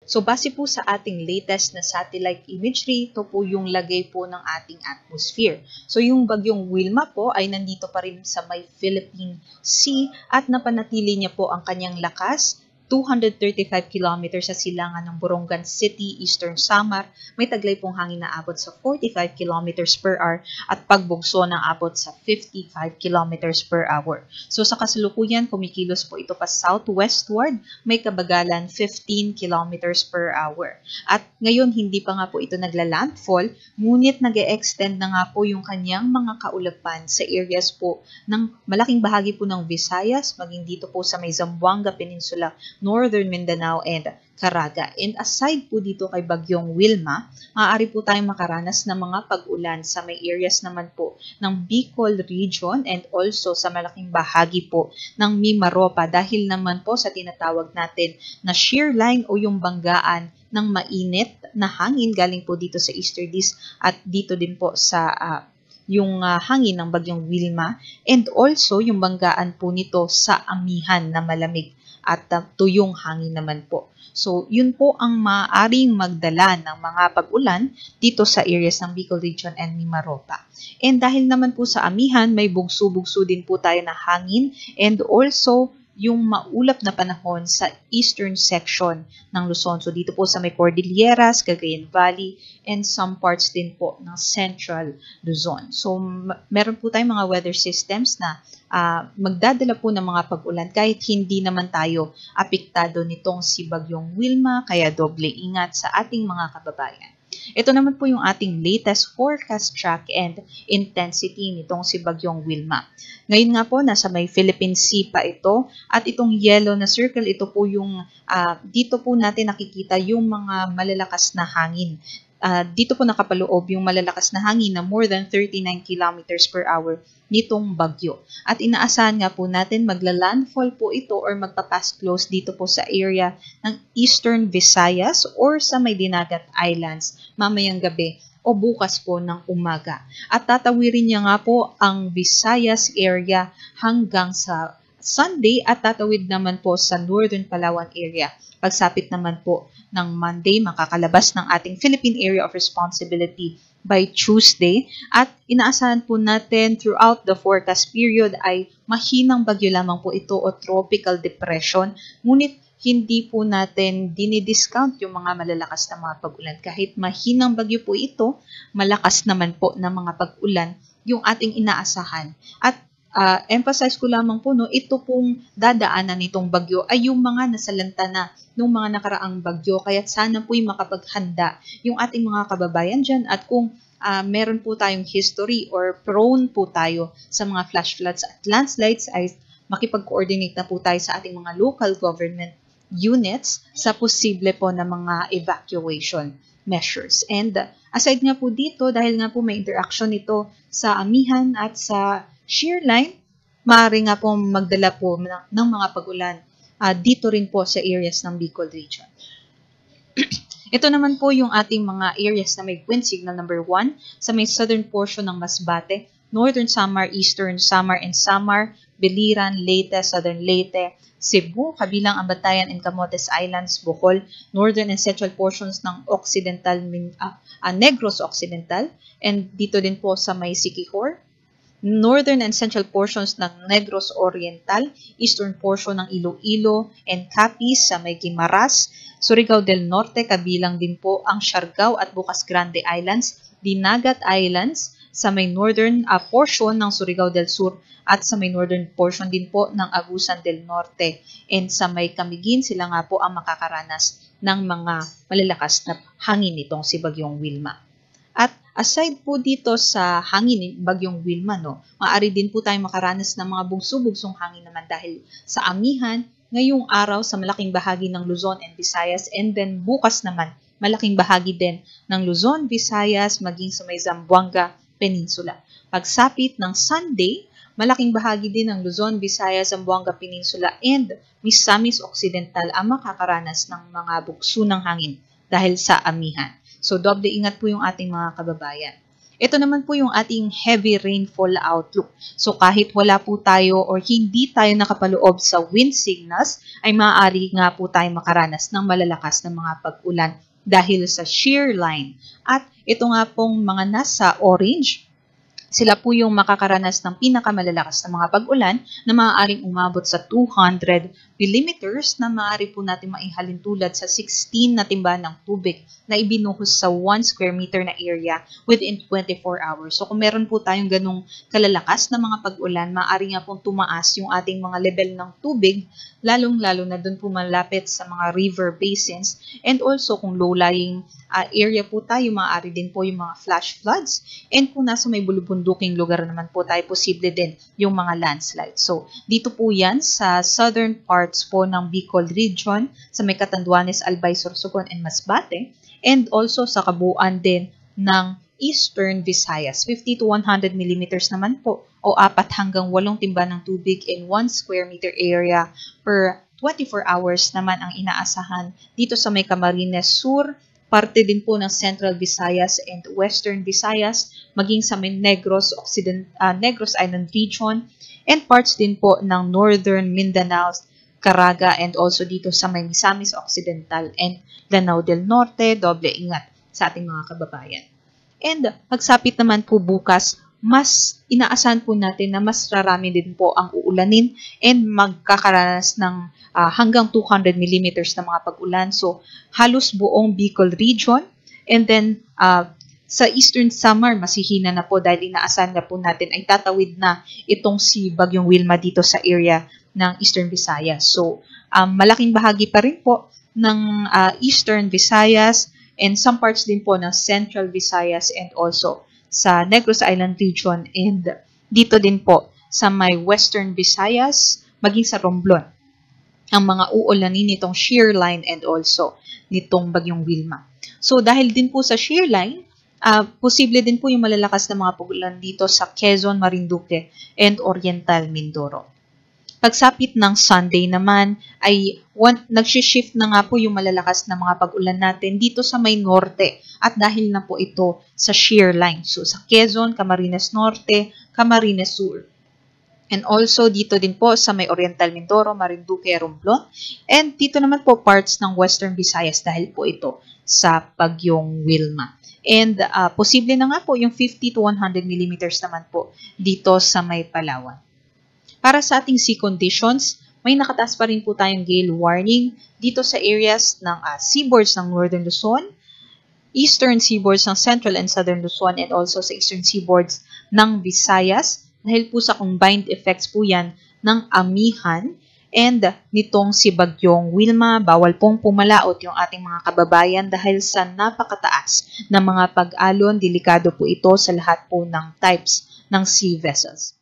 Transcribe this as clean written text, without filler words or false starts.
So, base po sa ating latest na satellite imagery, ito po yung lagay po ng ating atmosphere. So, yung bagyong Wilma po ay nandito pa rin sa may Philippine Sea at napanatili niya po ang kanyang lakas, 235 kilometers sa silangan ng Borongan City, Eastern Samar. May taglay pong hangin na abot sa 45 kilometers per hour at pagbugso ng abot sa 55 kilometers per hour. So sa kasalukuyan, kumikilos po ito pa southwestward, may kabagalan 15 kilometers per hour. At ngayon, hindi pa nga po ito nagla-landfall, ngunit nag-e-extend na nga po yung kanyang mga kaulapan sa areas po ng malaking bahagi po ng Visayas, maging dito po sa may Zamboanga Peninsula, Northern Mindanao, and Caraga. And aside po dito kay Bagyong Wilma, maaari po tayong makaranas ng mga pag-ulan sa may areas naman po ng Bicol region and also sa malaking bahagi po ng Mimaropa dahil naman po sa tinatawag natin na shear line o yung banggaan ng mainit na hangin galing po dito sa easterlies at dito din po sa yung hangin ng Bagyong Wilma and also yung banggaan po nito sa amihan na malamig at tuyong hangin naman po. So, yun po ang maaaring magdala ng mga pag-ulan dito sa areas ng Bicol Region and Mimaropa. And dahil naman po sa amihan, may bugso-bugso din po tayo na hangin and also yung maulap na panahon sa eastern section ng Luzon. So, dito po sa may Cordilleras, Cagayan Valley, and some parts din po ng central Luzon. So, meron po tayong mga weather systems na magdadala po ng mga pag-ulan kahit hindi naman tayo apektado nitong si Bagyong Wilma, kaya doble ingat sa ating mga kababayan. Ito naman po yung ating latest forecast track and intensity nitong si Bagyong Wilma. Ngayon nga po, nasa may Philippine Sea pa ito at itong yellow na circle, ito po yung dito po natin nakikita yung mga malalakas na hangin. Dito po nakapaloob yung malalakas na hangin na more than 39 kilometers per hour nitong bagyo. At inaasahan nga po natin magla-landfall po ito or magpapass close dito po sa area ng Eastern Visayas or sa may Dinagat Islands mamayang gabi o bukas po ng umaga. At tatawirin niya nga po ang Visayas area hanggang sa Sunday at tatawid naman po sa Northern Palawan area. Pagsapit naman po ng Monday, makakalabas ng ating Philippine Area of Responsibility by Tuesday. At inaasahan po natin throughout the forecast period ay mahinang bagyo lamang po ito o tropical depression. Ngunit hindi po natin dinidiscount yung mga malalakas na mga pag-ulan. Kahit mahinang bagyo po ito, malakas naman po na mga pag-ulan yung ating inaasahan. At emphasize ko lamang po, no, ito pong dadaanan nitong bagyo ay yung mga nasalanta na nung mga nakaraang bagyo. Kaya sana po'y makapaghanda yung ating mga kababayan dyan. At kung meron po tayong history or prone po tayo sa mga flash floods at landslides, ay makipag-coordinate na po tayo sa ating mga local government units sa posible po na mga evacuation measures. And aside nga po dito, dahil nga po may interaction ito sa amihan at sa shear line, maaari nga po magdala po ng mga pag-ulan dito rin po sa areas ng Bicol region. Ito naman po yung ating mga areas na may wind signal number 1 sa may southern portion ng Masbate, Northern Samar, Eastern Samar and Samar, Biliran, Leyte, Southern Leyte, Cebu, kabilang ang Batayan and Camotes Islands, Bohol, northern and central portions ng Occidental, Negros Occidental, and dito din po sa may Siquijor, northern and central portions ng Negros Oriental, eastern portion ng Iloilo and Capiz sa may Guimaras, Surigao del Norte, kabilang din po ang Siargao at Bocas Grande Islands, Dinagat Islands sa may northern portion ng Surigao del Sur at sa may northern portion din po ng Agusan del Norte. And sa may Camiguin, sila nga po ang makakaranas ng mga malalakas na hangin nitong si Bagyong Wilma. At aside po dito sa hangin ni Bagyong Wilma, no, maaari din po tayong makaranas ng mga bugso-bugsong hangin naman dahil sa amihan, ngayong araw sa malaking bahagi ng Luzon and Visayas, and then bukas naman, malaking bahagi din ng Luzon, Visayas, maging sa may Zamboanga Peninsula. Pagsapit ng Sunday, malaking bahagi din ng Luzon, Visayas, Zamboanga Peninsula, and Misamis Occidental ang makakaranas ng mga bugso ng hangin dahil sa amihan. So, doble ingat po yung ating mga kababayan. Ito naman po yung ating heavy rainfall outlook. So kahit wala po tayo or hindi tayo nakapaloob sa wind signals, ay maaari nga po tayo makaranas ng malalakas na mga pag-ulan dahil sa shear line. At ito nga pong mga nasa orange, sila po yung makakaranas ng pinakamalalakas na mga pag-ulan na maaaring umabot sa 200 millimeters na maaari po natin maihalin tulad sa 16 na timba ng tubig na ibinuhos sa 1 square meter na area within 24 hours. So kung meron po tayong ganong kalalakas na mga pag-ulan, maaari nga pong tumaas yung ating mga level ng tubig, lalong-lalo na doon po malapit sa mga river basins. And also kung low-lying area po tayo, maaari din po yung mga flash floods. And kung nasa may bulubunduking lugar naman po tayo, posible din yung mga landslides. So dito po yan sa southern parts po ng Bicol region, sa may Catanduanes, Albay, Sorsogon, and Masbate. And also sa kabuuan din ng Eastern Visayas, 50 to 100 millimeters naman po o 4 hanggang 8 timba ng tubig in 1 square meter area per 24 hours naman ang inaasahan dito sa may Camarines Sur, parte din po ng Central Visayas and Western Visayas, maging sa may Negros Island region, and parts din po ng Northern Mindanao, Caraga, and also dito sa may Misamis Occidental and Lanao del Norte. Doble ingat sa ating mga kababayan. And pagsapit naman po bukas, mas inaasahan po natin na mas rarami din po ang uulanin and magkakaranas ng hanggang 200 millimeters na mga pag-ulan. So, halos buong Bicol region. And then, sa Eastern Samar, masihina na po dahil inaasahan na po natin ay tatawid na itong si Bagyong Wilma dito sa area ng Eastern Visayas. So, malaking bahagi pa rin po ng Eastern Visayas and some parts din po ng Central Visayas and also sa Negros Island region and dito din po sa may Western Visayas, maging sa Romblon, ang mga uulanin nitong shear line and also nitong Bagyong Wilma. So dahil din po sa shear line, posible din po yung malalakas na mga pag-ulan dito sa Quezon, Marinduque, and Oriental Mindoro. Pagsapit ng Sunday naman ay nagsishift na nga po yung malalakas na mga pag-ulan natin dito sa may norte at dahil na po ito sa shear line. So sa Quezon, Camarines Norte, Camarines Sur. And also dito din po sa may Oriental Mindoro, Marinduque, Romblon. And dito naman po parts ng Western Visayas dahil po ito sa Bagyong Wilma. And posible na nga po yung 50 to 100 millimeters naman po dito sa may Palawan. Para sa ating sea conditions, may nakataas pa rin po tayong gale warning dito sa areas ng seaboards ng Northern Luzon, Eastern seaboards ng Central and Southern Luzon, and also sa Eastern seaboards ng Visayas dahil po sa combined effects po yan ng amihan and nitong si Bagyong Wilma. Bawal pong pumalaot yung ating mga kababayan dahil sa napakataas na mga pag-alon. Delikado po ito sa lahat po ng types ng sea vessels.